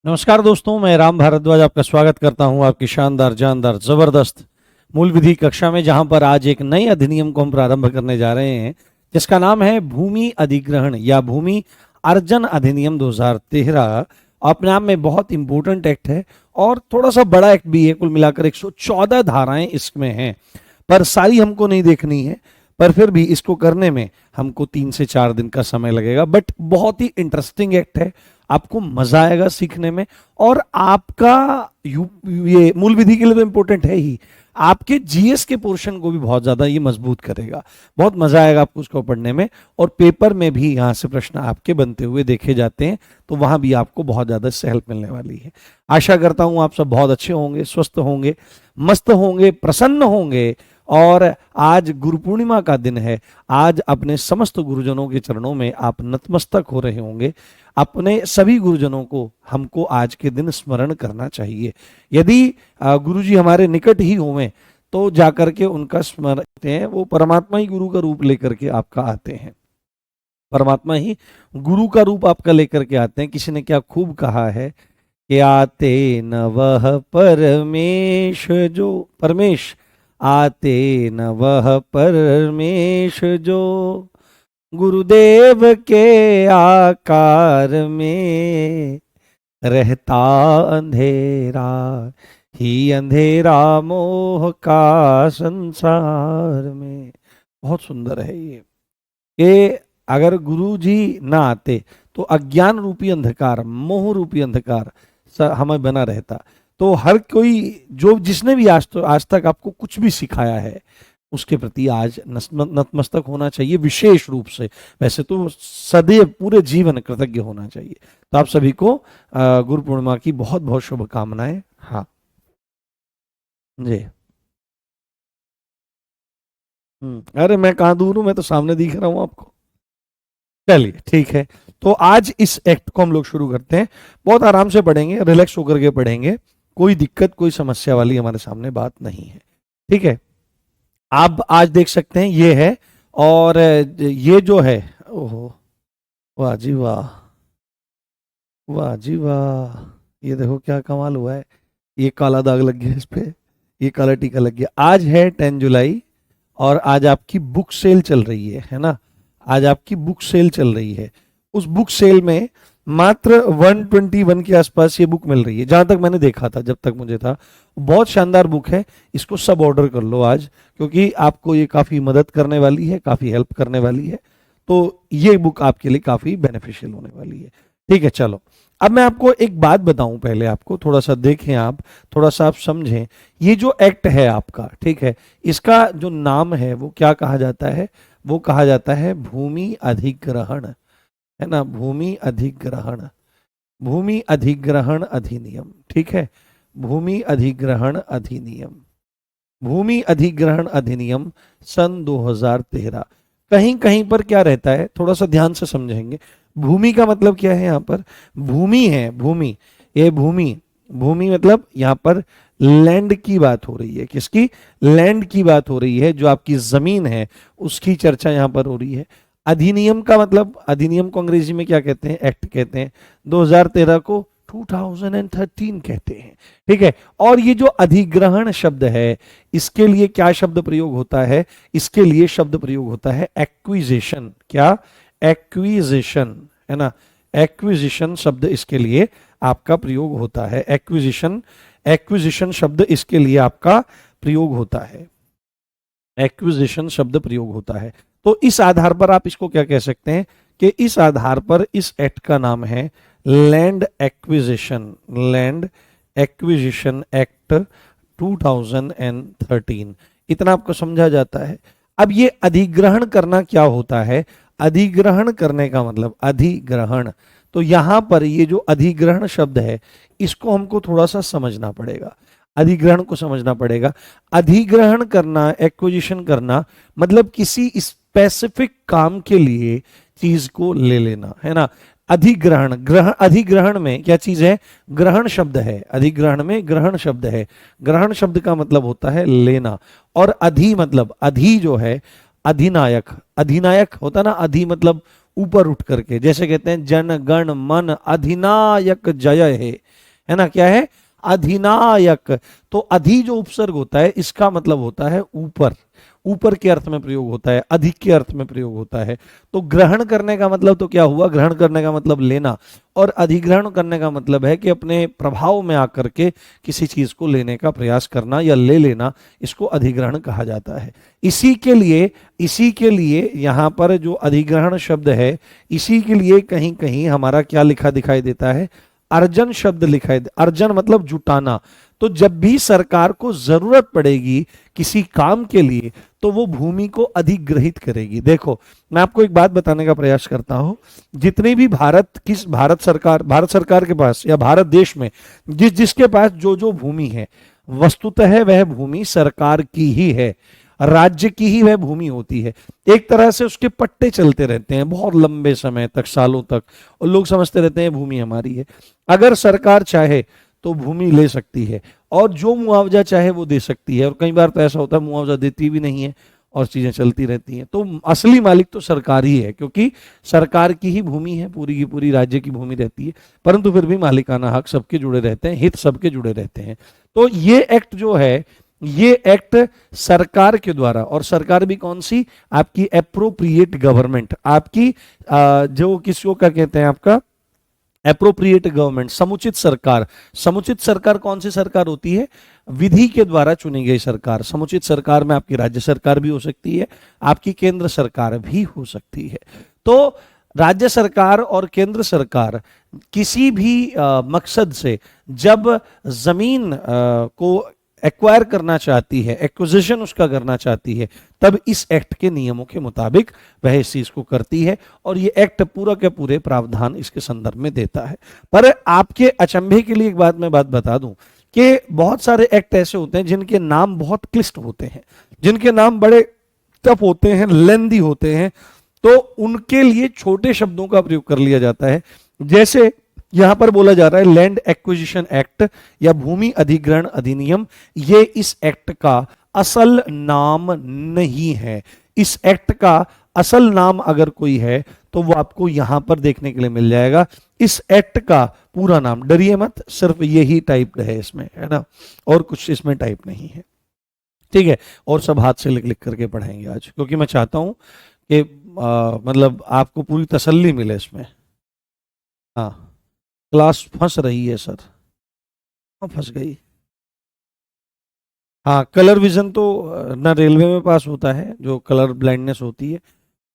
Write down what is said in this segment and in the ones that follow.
नमस्कार दोस्तों, मैं राम भारद्वाज आपका स्वागत करता हूं आपकी शानदार जानदार जबरदस्त मूल विधि कक्षा में, जहां पर आज एक नए अधिनियम को हम प्रारंभ करने जा रहे हैं जिसका नाम है भूमि अधिग्रहण या भूमि अर्जन अधिनियम 2013। अपने आप में बहुत इंपॉर्टेंट एक्ट है और थोड़ा सा बड़ा एक्ट भी है। कुल मिलाकर 114 धाराएं इसमें हैं, पर सारी हमको नहीं देखनी है। पर फिर भी इसको करने में हमको 3 से 4 दिन का समय लगेगा। बट बहुत ही इंटरेस्टिंग एक्ट है, आपको मजा आएगा सीखने में। और आपका ये मूल विधि के लिए तो इंपॉर्टेंट है ही, आपके जीएस के पोर्शन को भी बहुत ज्यादा ये मजबूत करेगा। बहुत मजा आएगा आपको उसको पढ़ने में। और पेपर में भी यहाँ से प्रश्न आपके बनते हुए देखे जाते हैं, तो वहां भी आपको बहुत ज्यादा इससे हेल्प मिलने वाली है। आशा करता हूं आप सब बहुत अच्छे होंगे, स्वस्थ होंगे, मस्त होंगे, प्रसन्न होंगे। और आज गुरु पूर्णिमा का दिन है। आज अपने समस्त गुरुजनों के चरणों में आप नतमस्तक हो रहे होंगे। अपने सभी गुरुजनों को हमको आज के दिन स्मरण करना चाहिए। यदि गुरुजी हमारे निकट ही होवें तो जाकर के उनका स्मरण करते हैं। वो परमात्मा ही गुरु का रूप लेकर के आपका आते हैं, परमात्मा ही गुरु का रूप आपका लेकर के आते हैं। किसी ने क्या खूब कहा है कि आते न वह परमेश जो परमेश, आते न वह परमेश जो गुरुदेव के आकार में, रहता अंधेरा ही अंधेरा मोह का संसार में। बहुत सुंदर है ये कि अगर गुरु जी ना आते तो अज्ञान रूपी अंधकार, मोह रूपी अंधकार हमें बना रहता। तो हर कोई जो जिसने भी आज तक आपको कुछ भी सिखाया है उसके प्रति आज नतमस्तक होना चाहिए विशेष रूप से। वैसे तो सदैव पूरे जीवन कृतज्ञ होना चाहिए। तो आप सभी को गुरु पूर्णिमा की बहुत बहुत शुभकामनाएं। हाँ जी। अरे मैं कहाँ दूर हूं, मैं तो सामने दिख रहा हूं आपको। चलिए ठीक है, तो आज इस एक्ट को हम लोग शुरू करते हैं। बहुत आराम से पढ़ेंगे, रिलैक्स होकर के पढ़ेंगे। कोई दिक्कत, कोई समस्या वाली हमारे सामने बात नहीं है। ठीक है, आप आज देख सकते हैं ये है। और ये जो है, ओहो, वाह जी वाह, वाह जी वाह, ये देखो क्या कमाल हुआ है। ये काला दाग लग गया इस पे, ये काला टीका लग गया। आज है 10 जुलाई और आज आपकी बुक सेल चल रही है ना। आज आपकी बुक सेल चल रही है। उस बुक सेल में मात्र 121 के आसपास ये बुक मिल रही है, जहां तक मैंने देखा था, जब तक मुझे था। बहुत शानदार बुक है, इसको सब ऑर्डर कर लो आज, क्योंकि आपको ये काफी मदद करने वाली है, काफी हेल्प करने वाली है। तो ये बुक आपके लिए काफी बेनिफिशियल होने वाली है। ठीक है, चलो अब मैं आपको एक बात बताऊं, पहले आपको थोड़ा सा देखें, आप थोड़ा सा आप समझें। ये जो एक्ट है आपका, ठीक है, इसका जो नाम है वो क्या कहा जाता है? वो कहा जाता है भूमि अधिग्रहण, है ना। भूमि अधिग्रहण, भूमि अधिग्रहण अधिनियम। ठीक है, भूमि अधिग्रहण अधिनियम, भूमि अधिग्रहण अधिनियम सन 2013। कहीं कहीं पर क्या रहता है, थोड़ा सा ध्यान से समझेंगे। भूमि का मतलब क्या है? यहाँ पर भूमि है, भूमि, ये भूमि, भूमि मतलब यहाँ पर लैंड की बात हो रही है। किसकी? लैंड की बात हो रही है, जो आपकी जमीन है उसकी चर्चा यहाँ पर हो रही है। अधिनियम का मतलब, अधिनियम को अंग्रेजी में क्या कहते हैं? एक्ट कहते हैं। 2013 को 2013 कहते हैं। ठीक है, और ये जो अधिग्रहण शब्द है, इसके लिए क्या शब्द प्रयोग होता है? इसके लिए शब्द प्रयोग होता है एक्विजिशन। क्या? एक्विजिशन, है ना। एक्विजिशन शब्द इसके लिए आपका प्रयोग होता है। एक्विजिशन, एक्विजिशन शब्द इसके लिए आपका प्रयोग होता है। एक्विजिशन शब्द प्रयोग होता है। तो इस आधार पर आप इसको क्या कह सकते हैं कि इस आधार पर इस एक्ट का नाम है land acquisition, land acquisition act 2013। इतना आपको समझा जाता है। अब ये अधिग्रहण करना क्या होता है? अधिग्रहण करने का मतलब, अधिग्रहण, तो यहां पर ये जो अधिग्रहण शब्द है इसको हमको थोड़ा सा समझना पड़ेगा। अधिग्रहण को समझना पड़ेगा। अधिग्रहण करना, एक्विजिशन करना, मतलब किसी स्पेसिफिक काम के लिए चीज को ले लेना, है ना। अधिग्रहण, ग्रहण, अधिग्रहण में क्या चीज है? ग्रहण शब्द है। अधिग्रहण में ग्रहण शब्द है। ग्रहण शब्द का मतलब होता है लेना। और अधि मतलब, अधि जो है अधिनायक, अधिनायक होता ना, अधि मतलब ऊपर उठ करके, जैसे कहते हैं जन गण मन अधिनायक जय है ना, क्या है, अधिनायक। तो अधि जो उपसर्ग होता है इसका मतलब होता है ऊपर, ऊपर के अर्थ में प्रयोग होता है, अधिक के अर्थ में प्रयोग होता है। तो ग्रहण करने का मतलब तो क्या हुआ, ग्रहण करने का मतलब लेना, और अधिग्रहण करने का मतलब है कि अपने प्रभाव में आकर के किसी चीज को लेने का प्रयास करना या ले लेना, इसको अधिग्रहण कहा जाता है। इसी के लिए यहां पर जो अधिग्रहण शब्द है, इसी के लिए कहीं कहीं हमारा क्या लिखा दिखाई देता है, अर्जन शब्द लिखा है। अर्जन मतलब जुटाना। तो जब भी सरकार को जरूरत पड़ेगी किसी काम के लिए तो वो भूमि को अधिग्रहित करेगी। देखो मैं आपको एक बात बताने का प्रयास करता हूं, जितनी भी भारत सरकार के पास या भारत देश में जिसके पास जो भूमि है, वस्तुतः वह भूमि सरकार की ही है, राज्य की ही वह भूमि होती है। एक तरह से उसके पट्टे चलते रहते हैं बहुत लंबे समय तक, सालों तक, और लोग समझते रहते हैं भूमि हमारी है। अगर सरकार चाहे तो भूमि ले सकती है और जो मुआवजा चाहे वो दे सकती है, और कई बार तो ऐसा होता है मुआवजा देती भी नहीं है और चीजें चलती रहती हैं। तो असली मालिक तो सरकार ही है, क्योंकि सरकार की ही भूमि है, पूरी की पूरी राज्य की भूमि रहती है, परंतु फिर भी मालिकाना हक सबके जुड़े रहते हैं, हित सबके जुड़े रहते हैं। तो ये एक्ट जो है, ये एक्ट सरकार के द्वारा, और सरकार भी कौन सी, आपकी एप्रोप्रिएट गवर्नमेंट, आपकी जो किसको क्या कहते हैं, आपका एप्रोप्रिएट गवर्नमेंट, समुचित सरकार। समुचित सरकार कौन सी सरकार होती है, विधि के द्वारा चुनी गई सरकार। समुचित सरकार में आपकी राज्य सरकार भी हो सकती है, आपकी केंद्र सरकार भी हो सकती है। तो राज्य सरकार और केंद्र सरकार किसी भी मकसद से जब जमीन को एक्वायर करना चाहती है, एक्विजिशन उसका करना चाहती है, तब इस एक्ट के नियमों के मुताबिक वह इस चीज को करती है, और ये एक्ट पूरा के पूरे प्रावधान इसके संदर्भ में देता है। पर आपके अचंभे के लिए एक मैं बात बता दूं कि बहुत सारे एक्ट ऐसे होते हैं जिनके नाम बहुत क्लिष्ट होते हैं, जिनके नाम बड़े टफ होते हैं, लेंदी होते हैं, तो उनके लिए छोटे शब्दों का प्रयोग कर लिया जाता है। जैसे यहां पर बोला जा रहा है लैंड एक्विजिशन एक्ट या भूमि अधिग्रहण अधिनियम, ये इस एक्ट का असल नाम नहीं है। इस एक्ट का असल नाम अगर कोई है तो वो आपको यहां पर देखने के लिए मिल जाएगा। इस एक्ट का पूरा नाम, डरिए मत, सिर्फ यही टाइप है इसमें, है ना, और कुछ इसमें टाइप नहीं है, ठीक है। और सब हाथ से लिख लिख करके पढ़ाएंगे आज, क्योंकि मैं चाहता हूं कि मतलब आपको पूरी तसल्ली मिले इसमें। हाँ, क्लास फंस रही है सर, फंस गई। हाँ, कलर विजन तो ना रेलवे में पास होता है, जो कलर ब्लाइंडनेस होती है,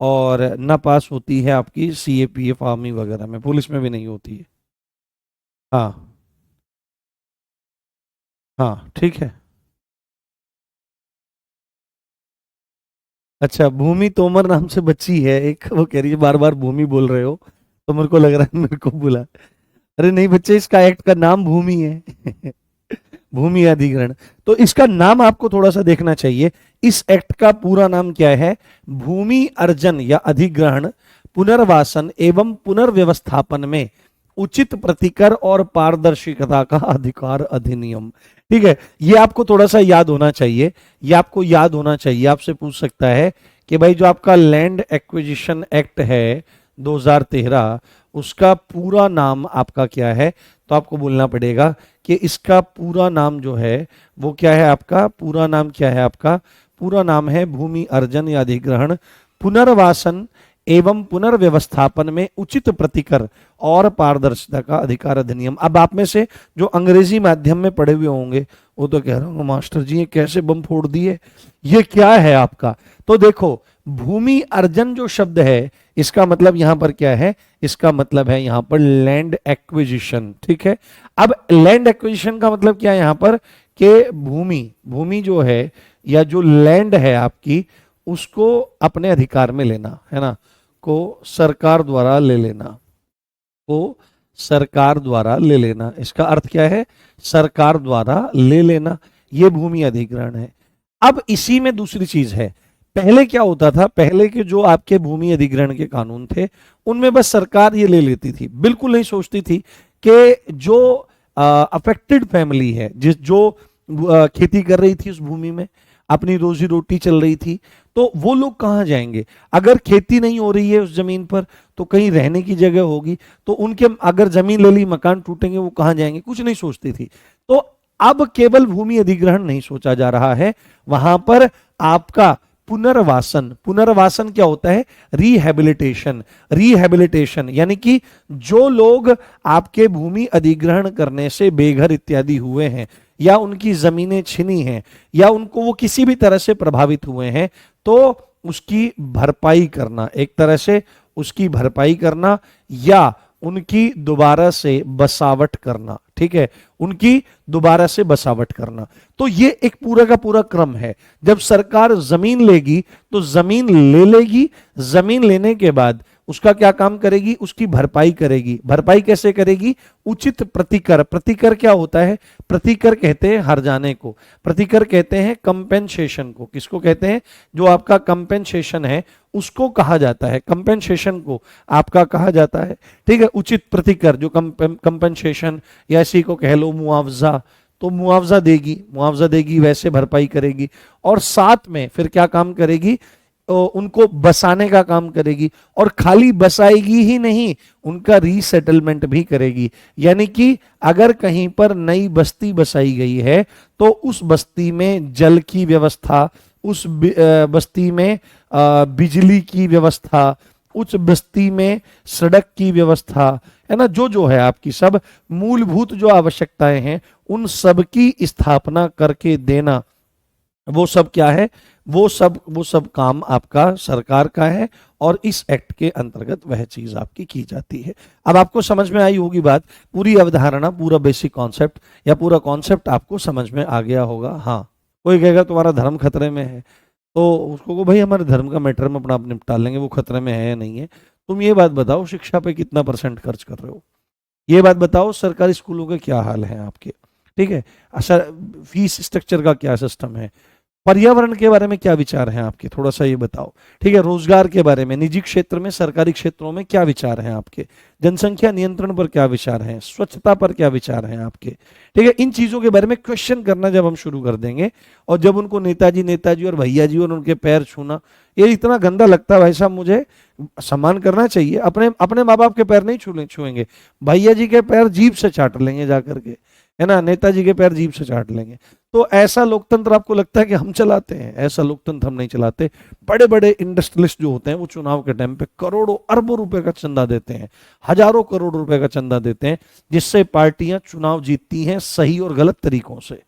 और ना पास होती है आपकी सीएपीएफ आर्मी वगैरह में, पुलिस में भी नहीं होती है। हाँ हाँ, ठीक है। अच्छा, भूमि तोमर नाम से बच्ची है एक, वो कह रही है बार बार भूमि बोल रहे हो, तो मेरे को लग रहा है मेरे को बुला। अरे नहीं बच्चे, इसका एक्ट का नाम भूमि है। भूमि अधिग्रहण। तो इसका नाम आपको थोड़ा सा देखना चाहिए। इस एक्ट का पूरा नाम क्या है, भूमि अर्जन या अधिग्रहण, पुनर्वासन एवं पुनर्व्यवस्थापन में उचित प्रतिकर और पारदर्शिता का अधिकार अधिनियम। ठीक है, ये आपको थोड़ा सा याद होना चाहिए, ये आपको याद होना चाहिए। आपसे पूछ सकता है कि भाई जो आपका लैंड एक्विजिशन एक्ट है 2013, उसका पूरा नाम आपका क्या है, तो आपको बोलना पड़ेगा कि इसका पूरा नाम जो है वो क्या है, आपका पूरा नाम क्या है, आपका पूरा नाम है भूमि अर्जन या अधिग्रहण, पुनर्वासन एवं पुनर्व्यवस्थापन में उचित प्रतिकर और पारदर्शिता का अधिकार अधिनियम। अब आप में से जो अंग्रेजी माध्यम में पढ़े हुए होंगे वो तो कह रहा हूँ मास्टर जी ये कैसे बम फोड़ दिए, ये क्या है आपका। तो देखो, भूमि अर्जन जो शब्द है इसका मतलब यहां पर क्या है, इसका मतलब है यहां पर लैंड एक्विजिशन। ठीक है, अब लैंड एक्विजिशन का मतलब क्या है यहां पर, कि भूमि जो है या जो लैंड है आपकी, उसको अपने अधिकार में लेना, है ना, को सरकार द्वारा ले लेना, को सरकार द्वारा ले लेना। इसका अर्थ क्या है, सरकार द्वारा ले लेना, ये भूमि अधिग्रहण है। अब इसी में दूसरी चीज है, पहले क्या होता था, पहले के जो आपके भूमि अधिग्रहण के कानून थे उनमें बस सरकार ये ले लेती थी, बिल्कुल नहीं सोचती थी कि जो अफेक्टेड फैमिली है, जो खेती कर रही थी उस भूमि में, अपनी रोजी रोटी चल रही थी, तो वो लोग कहाँ जाएंगे? अगर खेती नहीं हो रही है उस जमीन पर तो कहीं रहने की जगह होगी, तो उनके अगर जमीन ले ली, मकान टूटेंगे, वो कहाँ जाएंगे? कुछ नहीं सोचती थी। तो अब केवल भूमि अधिग्रहण नहीं सोचा जा रहा है, वहां पर आपका पुनर्वासन, पुनर्वासन क्या होता है? रिहैबिलिटेशन। रिहैबिलिटेशन यानी कि जो लोग आपके भूमि अधिग्रहण करने से बेघर इत्यादि हुए हैं, या उनकी जमीनें छिनी हैं, या उनको वो किसी भी तरह से प्रभावित हुए हैं, तो उसकी भरपाई करना, एक तरह से उसकी भरपाई करना, या उनकी दोबारा से बसावट करना। ठीक है, उनकी दोबारा से बसावट करना। तो ये एक पूरा का पूरा क्रम है। जब सरकार जमीन लेगी तो जमीन ले लेगी, जमीन लेने के बाद उसका क्या काम करेगी? उसकी भरपाई करेगी। भरपाई कैसे करेगी? उचित प्रतिकर। प्रतिकर क्या होता है? प्रतिकर कहते हैं हर्जाने को, प्रतिकर कहते हैं कंपेंसेशन को। किसको कहते हैं? जो आपका कंपेंसेशन है उसको कहा जाता है, कंपेंसेशन को आपका कहा जाता है। ठीक है, उचित प्रतिकर जो कंपेंसेशन, या इसी को कह लो मुआवजा, तो मुआवजा देगी, मुआवजा देगी, वैसे भरपाई करेगी। और साथ में फिर क्या काम करेगी? उनको बसाने का काम करेगी, और खाली बसाएगी ही नहीं, उनका रीसेटलमेंट भी करेगी। यानी कि अगर कहीं पर नई बस्ती बसाई गई है तो उस बस्ती में जल की व्यवस्था, उस बस्ती में बिजली की व्यवस्था, उस बस्ती में सड़क की व्यवस्था, है ना, जो जो है आपकी सब मूलभूत जो आवश्यकताएं हैं उन सब की स्थापना करके देना, वो सब क्या है? वो सब काम आपका सरकार का है, और इस एक्ट के अंतर्गत वह चीज आपकी की जाती है। अब आपको समझ में आई होगी बात, पूरी अवधारणा, पूरा बेसिक कॉन्सेप्ट, या पूरा कॉन्सेप्ट आपको समझ में आ गया होगा। हाँ, कोई कहेगा तुम्हारा धर्म खतरे में है, तो उसको भाई हमारे धर्म का मैटर में अपना आप निपटा लेंगे, वो खतरे में है या नहीं है। तुम ये बात बताओ, शिक्षा पे कितना % खर्च कर रहे हो? ये बात बताओ, सरकारी स्कूलों के क्या हाल है आपके? ठीक है, अच्छा, फीस स्ट्रक्चर का क्या सिस्टम है? पर्यावरण के बारे में क्या विचार हैं आपके? थोड़ा सा ये बताओ। ठीक है, रोजगार के बारे में, निजी क्षेत्र में, सरकारी क्षेत्रों में क्या विचार हैं आपके? जनसंख्या नियंत्रण पर क्या विचार हैं? स्वच्छता पर क्या विचार हैं आपके? ठीक है, इन चीजों के बारे में क्वेश्चन करना जब हम शुरू कर देंगे, और जब उनको नेताजी नेताजी और भैया जी और उनके पैर छूना, ये इतना गंदा लगता है भाई साहब, मुझे सम्मान करना चाहिए। अपने अपने माँ बाप के पैर नहीं छुएंगे, भैया जी के पैर जीभ से चाट लेंगे जा करके, है ना, नेताजी के पैर जीभ से चाट लेंगे। तो ऐसा लोकतंत्र आपको लगता है कि हम चलाते हैं? ऐसा लोकतंत्र हम नहीं चलाते। बड़े बड़े इंडस्ट्रियलिस्ट जो होते हैं वो चुनाव के टाइम पे करोड़ों अरबों रुपए का चंदा देते हैं, हजारों करोड़ रुपए का चंदा देते हैं, जिससे पार्टियां चुनाव जीतती हैं सही और गलत तरीकों से।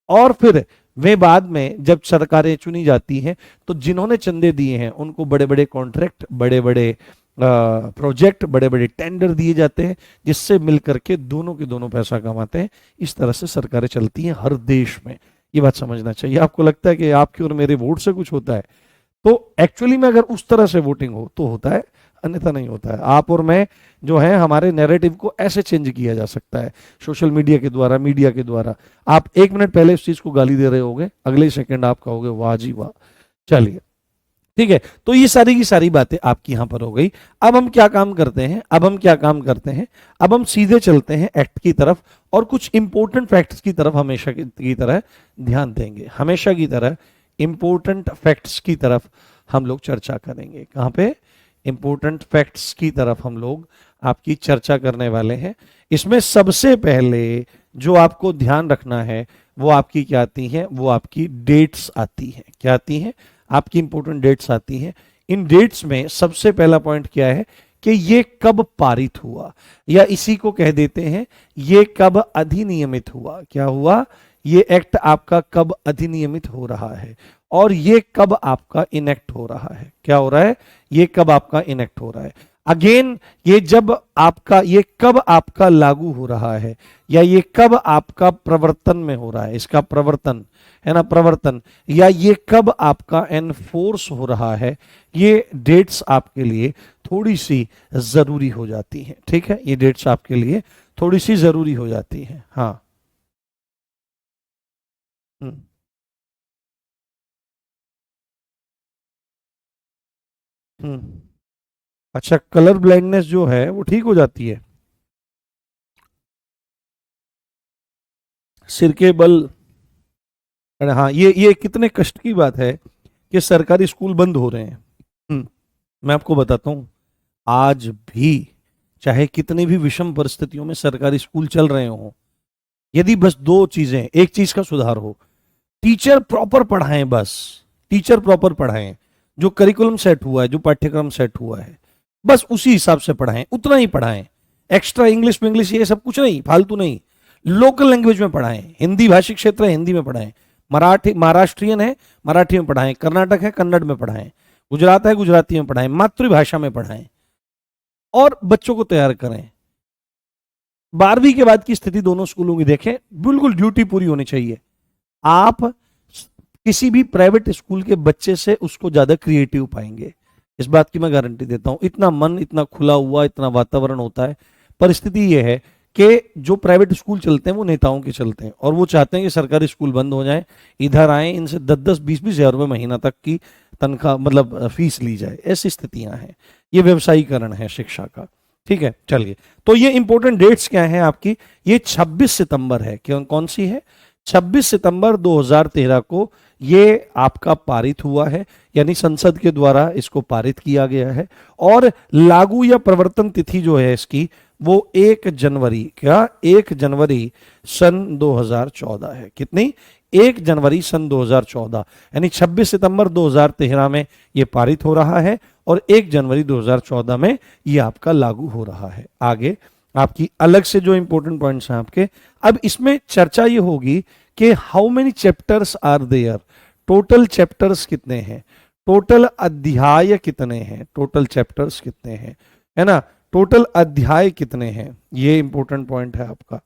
और फिर वे बाद में जब सरकारें चुनी जाती हैं तो जिन्होंने चंदे दिए हैं उनको बड़े बड़े कॉन्ट्रैक्ट, बड़े बड़े प्रोजेक्ट, बड़े बड़े टेंडर दिए जाते हैं, जिससे मिलकर के दोनों के दोनों पैसा कमाते हैं। इस तरह से सरकारें चलती हैं हर देश में, ये बात समझना चाहिए। आपको लगता है कि आपके और मेरे वोट से कुछ होता है, तो एक्चुअली में अगर उस तरह से वोटिंग हो तो होता है, अन्यथा नहीं होता है। आप और मैं जो है, हमारे नैरेटिव को ऐसे चेंज किया जा सकता है सोशल मीडिया के द्वारा, मीडिया के द्वारा। आप 1 मिनट पहले उस चीज को गाली दे रहे होगे, अगले सेकंड आप कहोगे वाह जी वाह। चलिए, ठीक है, तो ये सारी की सारी बातें आपकी यहां पर हो गई। अब हम क्या काम करते हैं? अब हम क्या काम करते हैं? अब हम सीधे चलते हैं एक्ट की तरफ, और कुछ इंपॉर्टेंट फैक्ट्स की तरफ हमेशा की तरह ध्यान देंगे। हमेशा की तरह इंपॉर्टेंट फैक्ट्स की तरफ हम लोग चर्चा करेंगे। कहां पे? इंपॉर्टेंट फैक्ट्स की तरफ हम लोग आपकी चर्चा करने वाले हैं। इसमें सबसे पहले जो आपको ध्यान रखना है वो आपकी क्या आती है? वो आपकी डेट्स आती हैं। क्या आती हैं? आपकी इंपॉर्टेंट डेट्स आती हैं। इन डेट्स में सबसे पहला पॉइंट क्या है कि ये कब पारित हुआ, या इसी को कह देते हैं ये कब अधिनियमित हुआ। क्या हुआ? ये एक्ट आपका कब अधिनियमित हो रहा है, और ये कब आपका इनेक्ट हो रहा है। क्या हो रहा है? ये कब आपका इनेक्ट हो रहा है। अगेन, ये जब आपका, ये कब आपका लागू हो रहा है, या ये कब आपका प्रवर्तन में हो रहा है, इसका प्रवर्तन है ना, प्रवर्तन, या ये कब आपका एनफोर्स हो रहा है, ये डेट्स आपके लिए थोड़ी सी जरूरी हो जाती हैं। ठीक है, ये डेट्स आपके लिए थोड़ी सी जरूरी हो जाती हैं। हाँ, हम्म, हम्म। अच्छा, कलर ब्लाइंडनेस जो है वो ठीक हो जाती है? सिर के बल अरे हाँ, ये कितने कष्ट की बात है कि सरकारी स्कूल बंद हो रहे हैं। मैं आपको बताता हूँ, आज भी चाहे कितनी भी विषम परिस्थितियों में सरकारी स्कूल चल रहे हो, यदि बस दो चीजें, एक चीज का सुधार हो, टीचर प्रॉपर पढ़ाएं, बस टीचर प्रॉपर पढ़ाएं, जो करिकुलम सेट हुआ है, जो पाठ्यक्रम सेट हुआ है, बस उसी हिसाब से पढ़ाएं, उतना ही पढ़ाएं। एक्स्ट्रा इंग्लिश इंग्लिश ये सब कुछ नहीं, फालतू नहीं। लोकल लैंग्वेज में पढ़ाएं, हिंदी भाषी क्षेत्र है हिंदी में पढ़ाएं, मराठी महाराष्ट्रियन है मराठी में पढ़ाएं, कर्नाटक है कन्नड़ में पढ़ाएं, गुजरात है गुजराती में पढ़ाएं, मातृभाषा में पढ़ाएं और बच्चों को तैयार करें। 12वीं के बाद की स्थिति दोनों स्कूलों की देखें, बिल्कुल ड्यूटी पूरी होनी चाहिए। आप किसी भी प्राइवेट स्कूल के बच्चे से उसको ज्यादा क्रिएटिव पाएंगे, इस बात की मैं गारंटी देता हूं। इतना मन इतना खुला हुआ इतना वातावरण होता है। परिस्थिति यह है कि जो प्राइवेट स्कूल चलते हैं वो नेताओं के चलते हैं, और वो चाहते हैं कि सरकारी स्कूल बंद हो जाए, इधर आए, इनसे 10-10 20-20 हजार रुपए महीना तक की तनख्वाह मतलब फीस ली जाए। ऐसी स्थितियां हैं, ये व्यवसायीकरण है शिक्षा का। ठीक है, चलिए, तो ये इंपॉर्टेंट डेट्स क्या है आपकी? ये 26 सितंबर है। कौन सी है? 26 सितंबर 2013 को ये आपका पारित हुआ है, यानी संसद के द्वारा इसको पारित किया गया है। और लागू या प्रवर्तन तिथि जो है इसकी, वो 1 जनवरी, क्या 1 जनवरी सन 2014 है। कितनी? 1 जनवरी सन 2014, यानी 26 सितंबर 2013 में ये पारित हो रहा है और 1 जनवरी 2014 में ये आपका लागू हो रहा है। आगे आपकी अलग से जो इंपॉर्टेंट पॉइंट्स हैं आपके, अब इसमें चर्चा ये होगी कि how many chapters are there, total chapters कितने हैं, टोटल अध्याय कितने हैं, टोटल चैप्टर्स कितने हैं, है ना, टोटल अध्याय कितने हैं, ये इंपॉर्टेंट पॉइंट है आपका।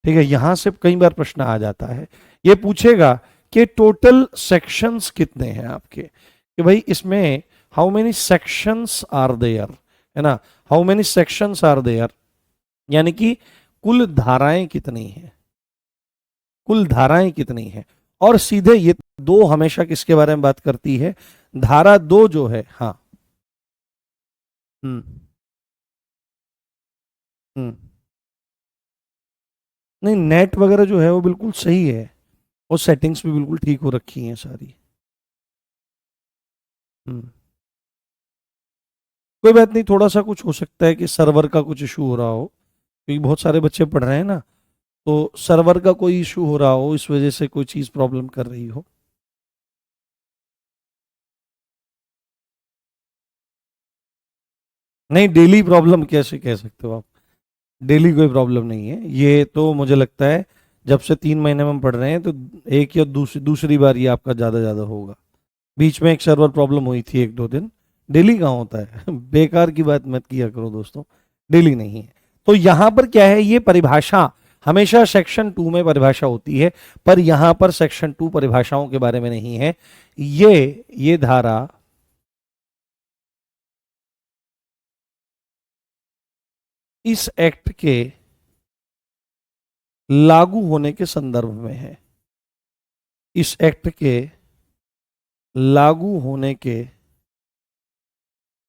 ठीक है, यहां से कई बार प्रश्न आ जाता है, ये पूछेगा कि टोटल सेक्शंस कितने हैं आपके, कि भाई इसमें how many sections are there, है ना, how many sections are there, यानी कि कुल धाराएं कितनी हैं, कुल धाराएं कितनी हैं। और सीधे ये दो हमेशा किसके बारे में बात करती है? धारा 2 जो है, हाँ, हम्म हम्म, नहीं, नेट वगैरह जो है वो बिल्कुल सही है, और सेटिंग्स भी बिल्कुल ठीक हो रखी हैं सारी। हम्म, कोई बात नहीं, थोड़ा सा कुछ हो सकता है कि सर्वर का कुछ इशू हो रहा हो, क्योंकि बहुत सारे बच्चे पढ़ रहे हैं ना, तो सर्वर का कोई इशू हो रहा हो, इस वजह से कोई चीज प्रॉब्लम कर रही हो। नहीं, डेली प्रॉब्लम कैसे कह सकते हो आप? डेली कोई प्रॉब्लम नहीं है, ये तो मुझे लगता है जब से 3 महीने में हम पढ़ रहे हैं तो एक या दूसरी बार ये आपका ज़्यादा ज़्यादा होगा। बीच में एक सर्वर प्रॉब्लम हुई थी 1-2 दिन। डेली कहाँ होता है बेकार की बात मत किया करो दोस्तों, डेली नहीं है। तो यहाँ पर क्या है, ये परिभाषा हमेशा सेक्शन 2 में परिभाषा होती है, पर यहाँ पर सेक्शन 2 परिभाषाओं के बारे में नहीं है। ये धारा इस एक्ट के लागू होने के संदर्भ में है, इस एक्ट के लागू होने के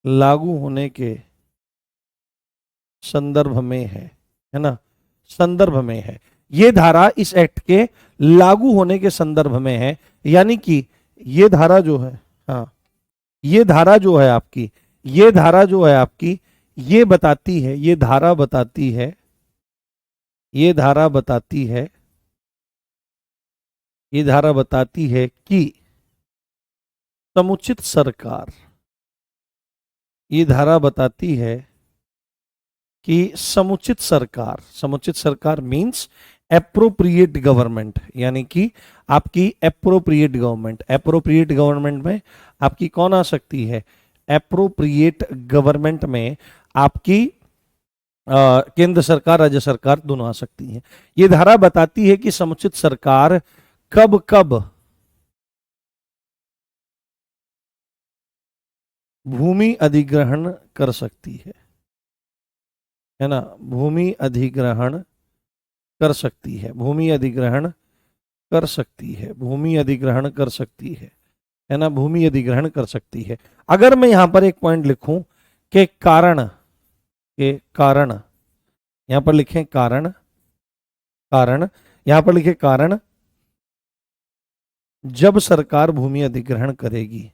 लागू होने के संदर्भ में है ना, संदर्भ में है। ये धारा इस एक्ट के लागू होने के संदर्भ में है, यानी कि ये धारा जो है, हाँ, ये धारा जो है आपकी, ये धारा जो है आपकी, ये बताती है, ये धारा बताती है, ये धारा बताती है, ये धारा बताती है कि समुचित सरकार, ये धारा बताती है कि समुचित सरकार मींस एप्रोप्रिएट गवर्नमेंट, यानी कि आपकी एप्रोप्रिएट गवर्नमेंट, एप्रोप्रिएट गवर्नमेंट में आपकी कौन आ सकती है? एप्रोप्रिएट गवर्नमेंट में आपकी केंद्र सरकार राज्य सरकार दोनों आ सकती हैं। ये धारा बताती है कि समुचित सरकार कब कब भूमि अधिग्रहण कर सकती है ना, भूमि अधिग्रहण कर सकती है, भूमि अधिग्रहण कर सकती है, भूमि अधिग्रहण कर सकती है ना, भूमि अधिग्रहण कर सकती है। अगर मैं यहां पर एक पॉइंट लिखूं कि कारण, के कारण, यहां पर लिखें कारण, कारण, यहां पर लिखे कारण, जब सरकार भूमि अधिग्रहण करेगी,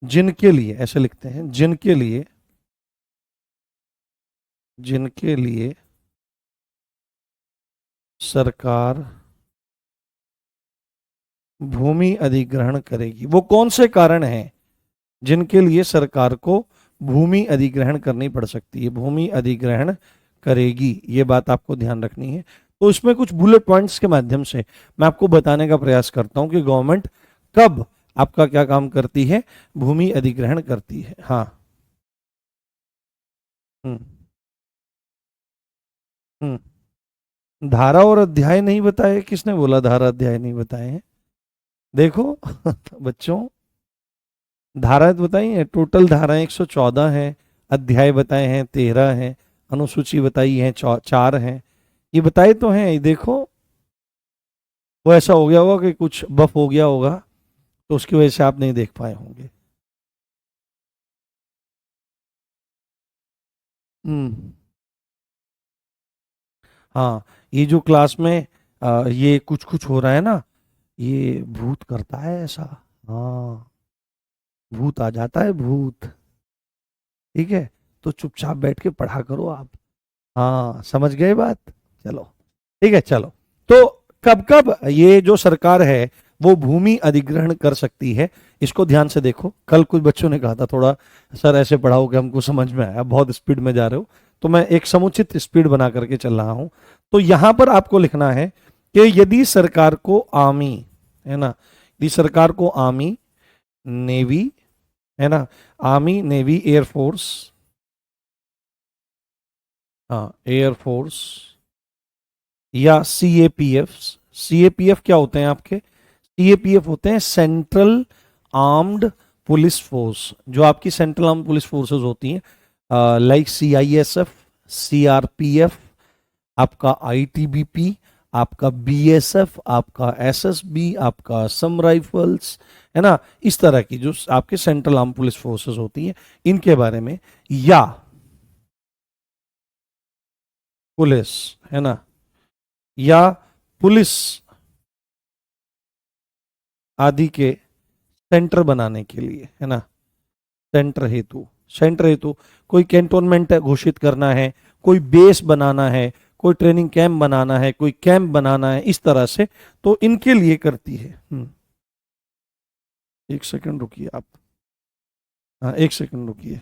जिनके लिए, ऐसे लिखते हैं, जिनके लिए सरकार भूमि अधिग्रहण करेगी। वो कौन से कारण हैं जिनके लिए सरकार को भूमि अधिग्रहण करनी पड़ सकती है, भूमि अधिग्रहण करेगी, ये बात आपको ध्यान रखनी है। तो इसमें कुछ बुलेट पॉइंट्स के माध्यम से मैं आपको बताने का प्रयास करता हूं कि गवर्नमेंट कब आपका क्या काम करती है, भूमि अधिग्रहण करती है। हाँ। हम्म। हम्म। धारा और अध्याय नहीं बताए, किसने बोला धारा अध्याय नहीं बताए हैं? देखो बच्चों, धाराएं बताई हैं, टोटल धाराएं 114 हैं, अध्याय बताए हैं 13 हैं, अनुसूची बताई है 4 हैं, ये बताए तो हैं। ये देखो, वो ऐसा हो गया होगा कि कुछ बफ हो गया होगा, तो उसकी वजह से आप नहीं देख पाए होंगे। हम्म। हाँ, ये जो क्लास में ये कुछ कुछ हो रहा है ना, ये भूत करता है ऐसा। हाँ, भूत आ जाता है, भूत। ठीक है, तो चुपचाप बैठ के पढ़ा करो आप। हाँ, समझ गए बात? चलो, ठीक है, चलो। तो कब कब ये जो सरकार है वो भूमि अधिग्रहण कर सकती है, इसको ध्यान से देखो। कल कुछ बच्चों ने कहा था थोड़ा सर ऐसे पढ़ाओ कि हमको समझ में आया, बहुत स्पीड में जा रहे हो, तो मैं एक समुचित स्पीड बना करके चल रहा हूं। तो यहां पर आपको लिखना है कि यदि सरकार को आर्मी, है ना, यदि सरकार को आर्मी, नेवी, है ना, आर्मी, नेवी, एयरफोर्स, हाँ, एयरफोर्स या सीएपीएफ। सीएपीएफ क्या होते हैं आपके? सीएपीएफ होते हैं सेंट्रल आर्म्ड पुलिस फोर्स, जो आपकी सेंट्रल आर्म्ड पुलिस फोर्सेस होती हैं, लाइक सीआईएसएफ, सीआरपीएफ, आपका आईटीबीपी, आपका बीएसएफ, आपका एसएसबी, आपका असम राइफल्स, है ना, इस तरह की जो आपके सेंट्रल आर्म पुलिस फोर्सेस होती हैं, इनके बारे में, या पुलिस, है ना, या पुलिस आदि के सेंटर बनाने के लिए, है ना, सेंटर हेतु, सेंटर हेतु कोई कैंटोनमेंट घोषित करना है, कोई बेस बनाना है, कोई ट्रेनिंग कैंप बनाना है, कोई कैंप बनाना है, इस तरह से, तो इनके लिए करती है। एक सेकंड रुकिए आप। हाँ, एक सेकंड रुकिए।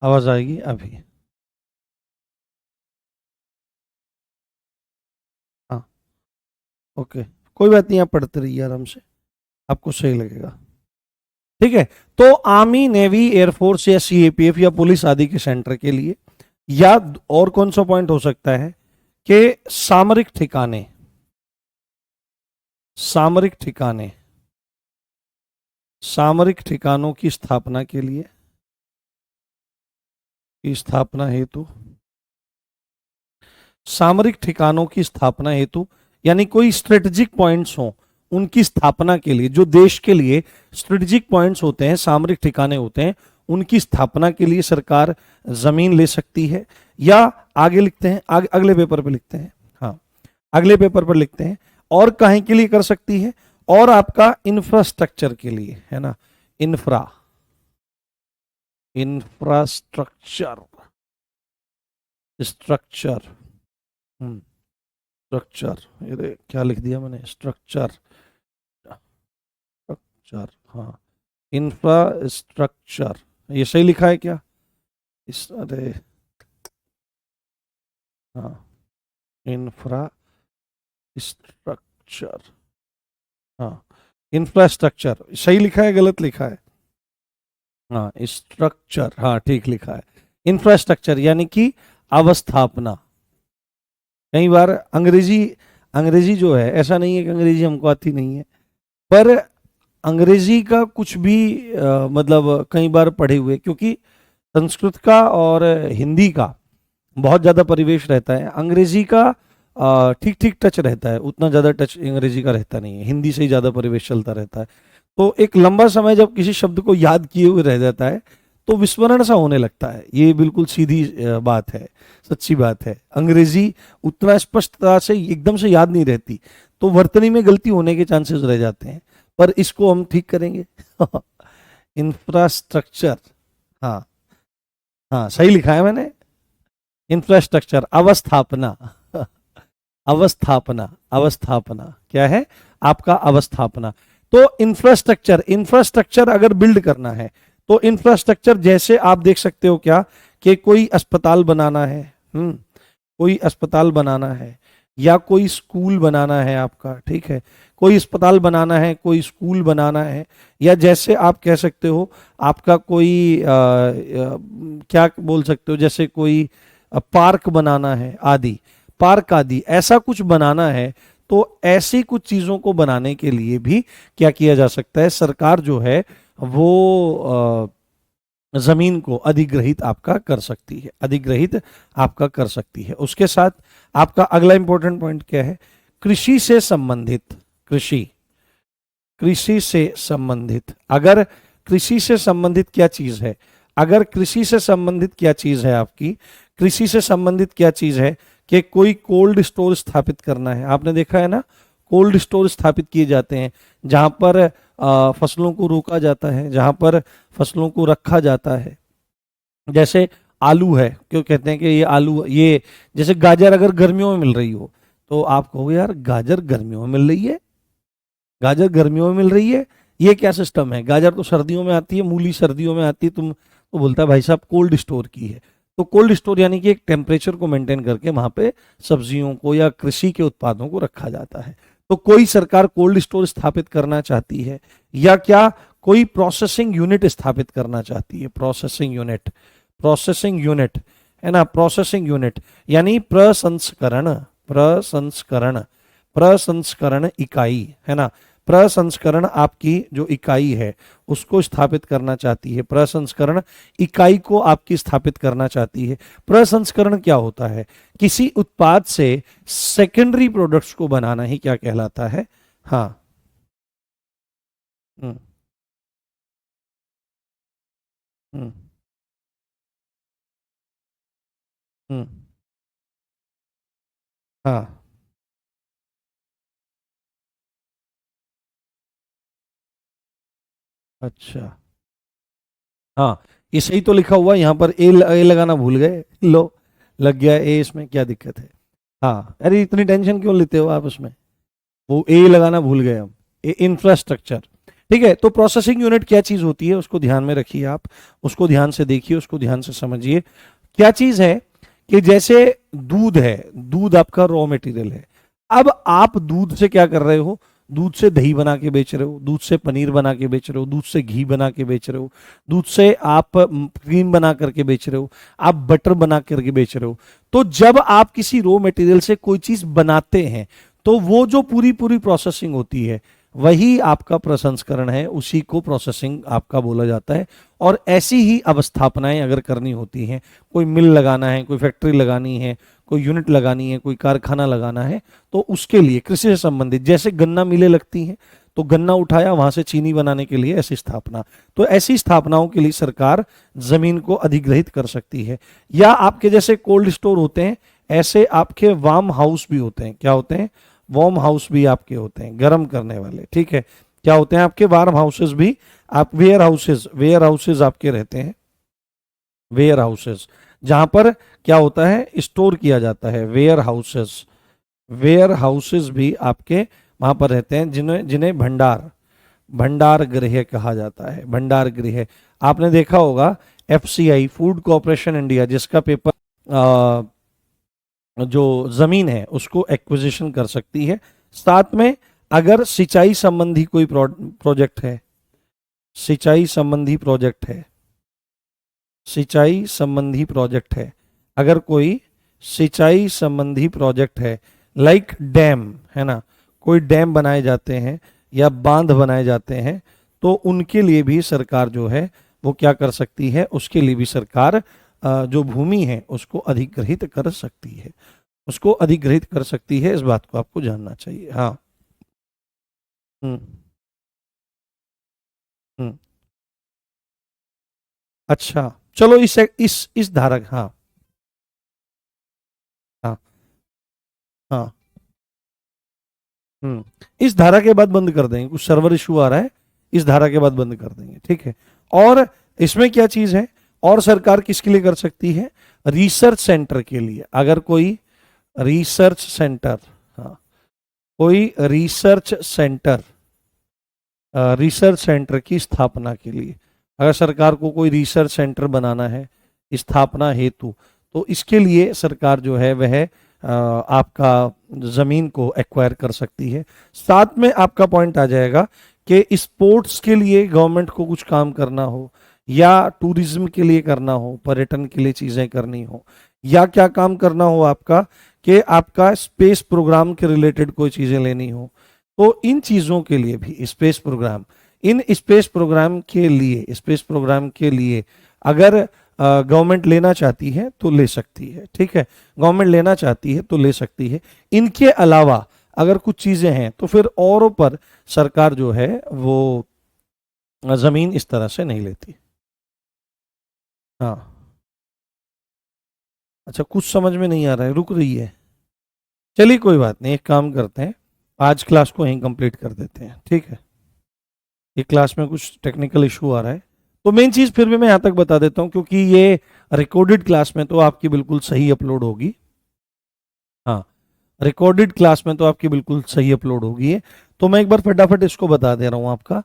आवाज आएगी अभी? हाँ, ओके, कोई बात नहीं, आप पढ़ते रहिए आराम से, आपको सही लगेगा। ठीक है, तो आर्मी, नेवी, एयरफोर्स या सीएपीएफ या पुलिस आदि के सेंटर के लिए, या और कौन सा पॉइंट हो सकता है कि सामरिक ठिकाने, सामरिक ठिकाने, सामरिक ठिकानों की स्थापना के लिए, की स्थापना हेतु, सामरिक ठिकानों की स्थापना हेतु, यानी कोई स्ट्रेटेजिक पॉइंट्स हो उनकी स्थापना के लिए, जो देश के लिए स्ट्रेटेजिक पॉइंट्स होते हैं, सामरिक ठिकाने होते हैं, उनकी स्थापना के लिए सरकार जमीन ले सकती है। या आगे लिखते हैं, अगले पेपर पे लिखते हैं, हाँ, अगले पेपर पर लिखते हैं, और कहीं के लिए कर सकती है, और आपका इंफ्रास्ट्रक्चर के लिए, है ना, इंफ्रास्ट्रक्चर, स्ट्रक्चर, स्ट्रक्चर, ये क्या लिख दिया मैंने, स्ट्रक्चर, स्ट्रक्चर, हाँ, इंफ्रास्ट्रक्चर, ये सही लिखा है क्या? इस, अरे, हाँ, इंफ्रास्ट्रक्चर, हाँ, इंफ्रास्ट्रक्चर सही लिखा है, गलत लिखा है? हाँ, स्ट्रक्चर, हाँ, ठीक लिखा है। इंफ्रास्ट्रक्चर यानी कि अवस्थापना। कई बार अंग्रेजी अंग्रेजी जो है, ऐसा नहीं है कि अंग्रेजी हमको आती नहीं है, पर अंग्रेजी का कुछ भी मतलब कई बार पढ़े हुए, क्योंकि संस्कृत का और हिंदी का बहुत ज़्यादा परिवेश रहता है, अंग्रेजी का ठीक ठीक टच रहता है, उतना ज़्यादा टच अंग्रेजी का रहता नहीं है, हिंदी से ही ज़्यादा परिवेश चलता रहता है। तो एक लंबा समय जब किसी शब्द को याद किए हुए रह जाता है तो विस्मरण सा होने लगता है। ये बिल्कुल सीधी बात है, सच्ची बात है। अंग्रेजी उतना स्पष्टता से एकदम से याद नहीं रहती, तो वर्तनी में गलती होने के चांसेस रह जाते हैं, पर इसको हम ठीक करेंगे। इंफ्रास्ट्रक्चर, हाँ हाँ सही लिखा है मैंने, इंफ्रास्ट्रक्चर, अवस्थापना। अवस्थापना, अवस्थापना क्या है आपका? अवस्थापना। तो इंफ्रास्ट्रक्चर, इंफ्रास्ट्रक्चर अगर बिल्ड करना है तो इंफ्रास्ट्रक्चर जैसे आप देख सकते हो क्या, कि कोई अस्पताल बनाना है, कोई अस्पताल बनाना है या कोई स्कूल बनाना है आपका, ठीक है, कोई अस्पताल बनाना है, कोई स्कूल बनाना है, या जैसे आप कह सकते हो आपका कोई क्या बोल सकते हो, जैसे कोई पार्क बनाना है आदि, पार्क आदि ऐसा कुछ बनाना है, तो ऐसी कुछ चीजों को बनाने के लिए भी क्या किया जा सकता है, सरकार जो है वो जमीन को अधिग्रहित आपका कर सकती है, अधिग्रहित आपका कर सकती है। उसके साथ आपका अगला इंपॉर्टेंट पॉइंट क्या है? कृषि से संबंधित, कृषि, कृषि से संबंधित, अगर कृषि से संबंधित क्या चीज है, अगर कृषि से संबंधित क्या चीज है आपकी, कृषि से संबंधित क्या चीज है कि कोई कोल्ड स्टोर स्थापित करना है। आपने देखा है ना, कोल्ड स्टोर स्थापित किए जाते हैं जहां पर फसलों को रोका जाता है, जहां पर फसलों को रखा जाता है। जैसे आलू है, क्यों कहते हैं कि ये आलू, ये जैसे गाजर अगर गर्मियों में मिल रही हो तो आप कहोगे यार गाजर गर्मियों में मिल रही है, गाजर गर्मियों में मिल रही है, ये क्या सिस्टम है? गाजर तो सर्दियों में आती है, मूली सर्दियों में आती है, तुम तो बोलता है भाई साहब कोल्ड स्टोर की है। तो कोल्ड स्टोर यानी कि एक टेम्परेचर को मेंटेन करके वहां पे सब्जियों को या कृषि के उत्पादों को रखा जाता है। तो कोई सरकार कोल्ड स्टोर स्थापित करना चाहती है, या क्या कोई प्रोसेसिंग यूनिट स्थापित करना चाहती है, प्रोसेसिंग यूनिट, प्रोसेसिंग यूनिट है ना, प्रोसेसिंग यूनिट यानी प्रसंस्करण, प्रसंस्करण, प्रसंस्करण इकाई है ना, प्रसंस्करण आपकी जो इकाई है उसको स्थापित करना चाहती है, प्रसंस्करण इकाई को आपकी स्थापित करना चाहती है। प्रसंस्करण क्या होता है? किसी उत्पाद से सेकेंडरी प्रोडक्ट्स को बनाना ही क्या कहलाता है? हाँ, हम्म, हम्म, हम्म, हाँ, अच्छा, हाँ, ये सही तो लिखा हुआ है यहाँ पर, ए लगाना भूल गए, लो लग गया ए, इसमें क्या दिक्कत है? हाँ, अरे इतनी टेंशन क्यों लेते हो आप उसमें, वो ए लगाना भूल गए हम, इंफ्रास्ट्रक्चर। ठीक है, तो प्रोसेसिंग यूनिट क्या चीज होती है उसको ध्यान में रखिए आप, उसको ध्यान से देखिए, उसको ध्यान से समझिए। क्या चीज है कि जैसे दूध है, दूध आपका रॉ मटेरियल है, अब आप दूध से क्या कर रहे हो? दूध से दही बना के बेच रहे हो, दूध से पनीर बना के बेच रहे हो, दूध से घी बना के बेच रहे हो, दूध से आप क्रीम बना करके बेच रहे हो, आप बटर बना करके बेच रहे हो। तो जब आप किसी रॉ मटेरियल से कोई चीज बनाते हैं तो वो जो पूरी पूरी प्रोसेसिंग होती है वही आपका प्रसंस्करण है, उसी को प्रोसेसिंग आपका बोला जाता है। और ऐसी ही अवस्थापनाएं अगर करनी होती हैं, कोई मिल लगाना है, कोई फैक्ट्री लगानी है, कोई यूनिट लगानी है, कोई कारखाना लगाना है, तो उसके लिए कृषि से संबंधित जैसे गन्ना मिलें लगती हैं, तो गन्ना उठाया वहां से चीनी बनाने के लिए ऐसी स्थापना, तो ऐसी स्थापनाओं के लिए सरकार जमीन को अधिग्रहित कर सकती है। या आपके जैसे कोल्ड स्टोर होते हैं, ऐसे आपके वार्म हाउस भी होते हैं। क्या होते हैं? वार्म हाउस भी आपके होते हैं, गर्म करने वाले, ठीक है। क्या होते हैं आपके? वार्म हाउसेस भी, आप वेयर हाउसेस, वेयर हाउसेस आपके रहते हैं, वेयर हाउसेस, जहां पर क्या होता है? स्टोर किया जाता है, वेयर हाउसेस, वेयर हाउसेस भी आपके वहां पर रहते हैं, जिन्हें जिन्हें भंडार, भंडार गृह कहा जाता है, भंडार गृह। आपने देखा होगा एफसीआई, फूड कॉरपोरेशन इंडिया, जिसका पेपर जो जमीन है उसको एक्विजिशन कर सकती है। साथ में अगर सिंचाई संबंधी कोई प्रोजेक्ट है, सिंचाई संबंधी प्रोजेक्ट है, सिंचाई संबंधी प्रोजेक्ट है, अगर कोई सिंचाई संबंधी प्रोजेक्ट है, लाइक डैम, है ना, कोई डैम बनाए जाते हैं या बांध बनाए जाते हैं, तो उनके लिए भी सरकार जो है वो क्या कर सकती है, उसके लिए भी सरकार जो भूमि है उसको अधिग्रहित कर सकती है, उसको अधिग्रहित कर सकती है। इस बात को आपको जानना चाहिए। हाँ। हम्म। हम्म। अच्छा, चलो इस धारा, हाँ। हाँ। हाँ। इस धारा के बाद बंद कर देंगे, कुछ सर्वर इशू आ रहा है, इस धारा के बाद बंद कर देंगे, ठीक है। और इसमें क्या चीज है, और सरकार किसके लिए कर सकती है, रिसर्च सेंटर के लिए, अगर कोई रिसर्च सेंटर, हाँ, कोई रिसर्च सेंटर की स्थापना के लिए, अगर सरकार को कोई रिसर्च सेंटर बनाना है स्थापना हेतु, तो इसके लिए सरकार जो है वह आपका जमीन को एक्वायर कर सकती है। साथ में आपका पॉइंट आ जाएगा कि स्पोर्ट्स के लिए गवर्नमेंट को कुछ काम करना हो, या टूरिज्म के लिए करना हो, पर्यटन के लिए चीजें करनी हो, या क्या काम करना हो आपका, कि आपका स्पेस प्रोग्राम के रिलेटेड कोई चीजें लेनी हो, तो इन चीजों के लिए भी स्पेस प्रोग्राम, इन स्पेस प्रोग्राम के लिए अगर गवर्नमेंट लेना चाहती है तो ले सकती है, ठीक है, गवर्नमेंट लेना चाहती है तो ले सकती है। इनके अलावा अगर कुछ चीजें हैं तो फिर औरों पर सरकार जो है वो जमीन इस तरह से नहीं लेती। हाँ। अच्छा, कुछ समझ में नहीं आ रहा है, रुक रही है। चलिए कोई बात नहीं, एक काम करते हैं, आज क्लास को यहीं कंप्लीट कर देते हैं, ठीक है। ये क्लास में कुछ टेक्निकल इशू आ रहा है, तो मेन चीज फिर भी मैं यहाँ तक बता देता हूँ, क्योंकि ये रिकॉर्डेड क्लास में तो आपकी बिल्कुल सही अपलोड होगी। हाँ, रिकॉर्डेड क्लास में तो आपकी बिल्कुल सही अपलोड होगी है। तो मैं एक बार फटाफट इसको बता दे रहा हूँ आपका,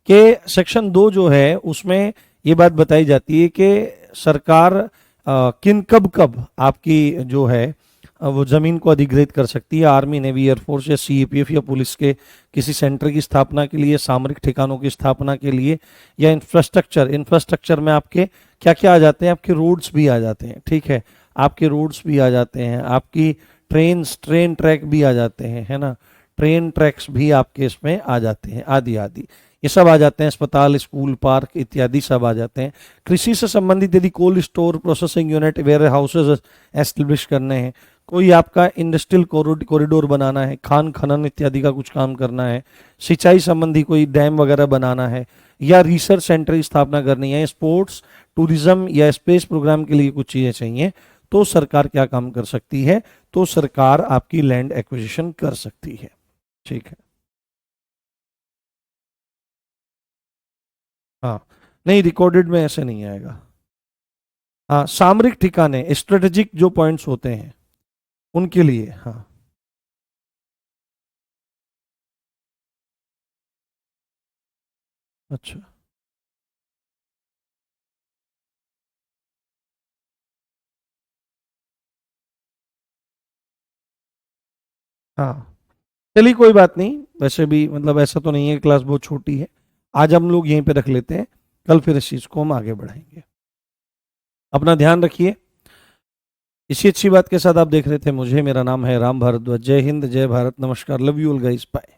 कि सेक्शन 2 जो है उसमें ये बात बताई जाती है कि सरकार किन कब कब आपकी जो है वो जमीन को अधिग्रहित कर सकती है, आर्मी, नेवी, एयरफोर्स या सीएपीएफ या पुलिस के किसी सेंटर की स्थापना के लिए, सामरिक ठिकानों की स्थापना के लिए, या इंफ्रास्ट्रक्चर में आपके क्या क्या आ जाते हैं, आपके रोड्स भी आ जाते हैं, ठीक है, आपके रोड्स भी आ जाते हैं, आपकी ट्रेन ट्रैक भी आ जाते हैं, है ना, ट्रेन ट्रैक्स भी आपके इसमें आ जाते हैं, आदि आदि, ये सब आ जाते हैं, अस्पताल, स्कूल, पार्क इत्यादि सब आ जाते हैं। कृषि से संबंधित यदि cold store, processing unit, warehouses establish करने हैं, कोई आपका इंडस्ट्रियल कॉरिडोर बनाना है, खान खनन इत्यादि का कुछ काम करना है, सिंचाई संबंधी कोई डैम वगैरह बनाना है, या रिसर्च सेंटर की स्थापना करनी है, स्पोर्ट्स, टूरिज्म या स्पेस प्रोग्राम के लिए कुछ चीजें चाहिए, तो सरकार क्या काम कर सकती है, तो सरकार आपकी लैंड एक्विजिशन कर सकती है, ठीक है। हाँ, नहीं, रिकॉर्डेड में ऐसे नहीं आएगा। हाँ, सामरिक ठिकाने, स्ट्रेटेजिक जो पॉइंट्स होते हैं उनके लिए, हाँ। अच्छा। हाँ, चलिए कोई बात नहीं, वैसे भी मतलब ऐसा तो नहीं है, क्लास बहुत छोटी है, आज हम लोग यहीं पे रख लेते हैं, कल फिर इस चीज को हम आगे बढ़ाएंगे। अपना ध्यान रखिए। इसी अच्छी बात के साथ आप देख रहे थे मुझे, मेरा नाम है राम भारद्वाज। जय हिंद, जय भारत, नमस्कार, love you all guys, bye.